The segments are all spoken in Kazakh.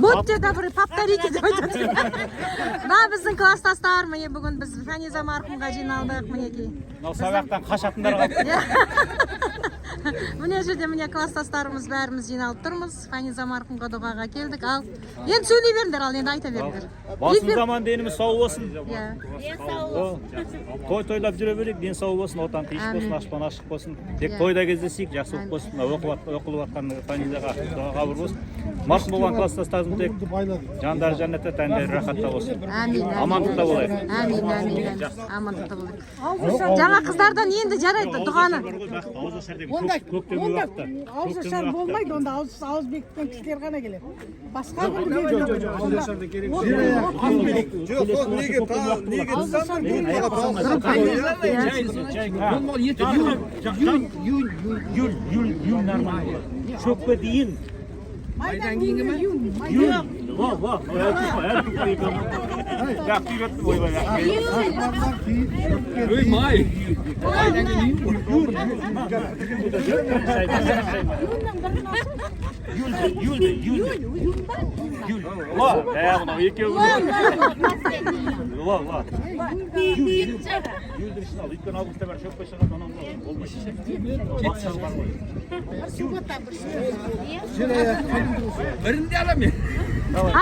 Будьте добры, повторите деп айтады. Да, біздің класстастар, міне бүгін біз Фаниза марқұмға жиналдық, мінекей. Мынау сабақтан қашатындар қалды. Міне жерде міне класстастарымыз бәріміз жиналып тұрмыз. Фаниза марқұмға дұғаға келдік. Ал енді сөйлей беріңдер, ал енді айта беріңдер. Басын заман деніміз сау болсын. Иә. Тойлап жүре берейік, ден сау болсын, отан тиіс болсын, ашпан ашық болсын. Тек тойда кездесейік, жақсылық болсын. Оқылып жатқан Фанизаға дұға қабыл болсын. Марқұм болған класстастарымыз тек жандары жәннатта, тәндері рахатта болсын. Амандықта болайық. Әмин. Амандықта болайық. Жаңа қыздардан енді жарайды дұғаны. Ауызашар болмайды, онда ауыз бекіткен кісілер ғана келеді. Басқа Шөпке дейін. майдан кейінгі ме?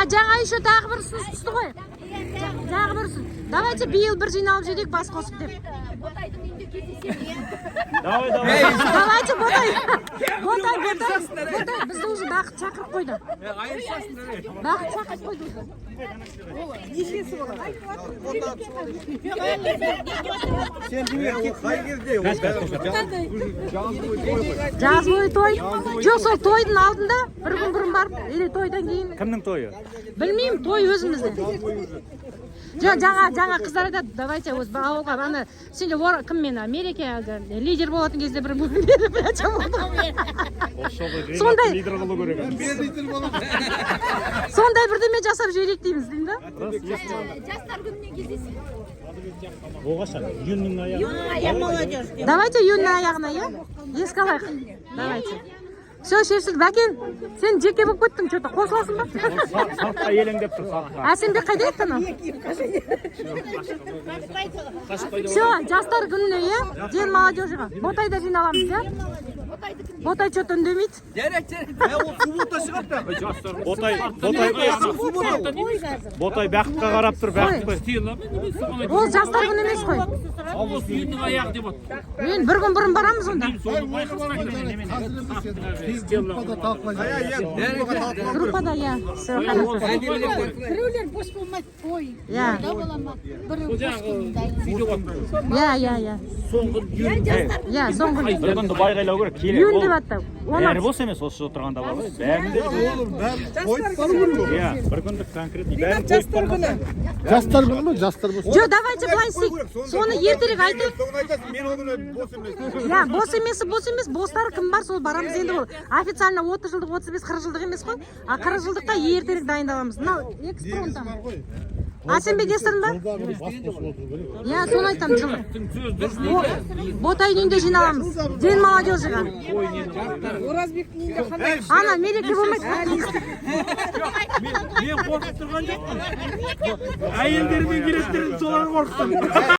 Жаңа еще тағы бір ұсыныс түсті ғой. Тағы бір ұсыныс. Давайте биыл бір жиналып жүрейік бас қосып деп. Давайте Ботай. Бізді уже Бақыт шақырып қойды. Бақыт шақырып қойды. Нешесі болады? Жаз бойы той. Жоқ, сол тойдың алдында бір күн бұрын барып, или тойдан кейін. Кімнің тойы? Білмеймін, той өзімізде. Жаңа қыздар айтады, давайте өз ауылға, ана сенде кіммен мереке әлгі лидер болатын кезде бір беріп айтам болды. Сондай бірдеме жасап жіберейік дейміз, деймін да? Жастар күніне кездесейік. Оғаша, июньнің аяғы. Давайте июньнің аяғына, иә? Еске алайық. Давайте. Все, шешілді. Бәкен, сен жеке болып кеттің, что-то қосыласың ба? Салтқа елеңдеп тұр, салтқа. Сенбек қайда еттің? Все, жастар күніне, иә? Ден молодежіға. Ботайда жиналамыз, иә? Ботай что-то үндемейді. Ботай бақытқа қарап тұр, бақытқа. Ол жастар күні емес қой. Мен бір күн бұрын барамыз онда. Группада, иә. Біреулер бос болмайды, ой. Иә. Иә. Соңғы. Бір күнді байғайлау керек, келе. Июнь деп атты. Бәрі бос емес, осы отырғанда бар ғой. Бәрінде. Иә, бір күндік конкретный. Жастар күні. Жастар күні ме? Жастар болсын. Жоқ, давайте былай істейік. Соны ертерек айтайық. Иә, бос емес, бостар кім бар, сол барамыз енді ол. Официально 30 жылдық, 35-40 жылдық емес қой. 40 жылдықта ертерек дайындаламыз. Мынау экспронтам. Сенбек естідің ба? Иә, соны айтамын жылы. Ботай үйінде жиналамыз. Ден молодежіға. Оразбектің үйінде қандай? Ана, мереке болмайды. Мен қорқып тұрған жоқпын. Әйелдермен келестерін солар қорқытсын.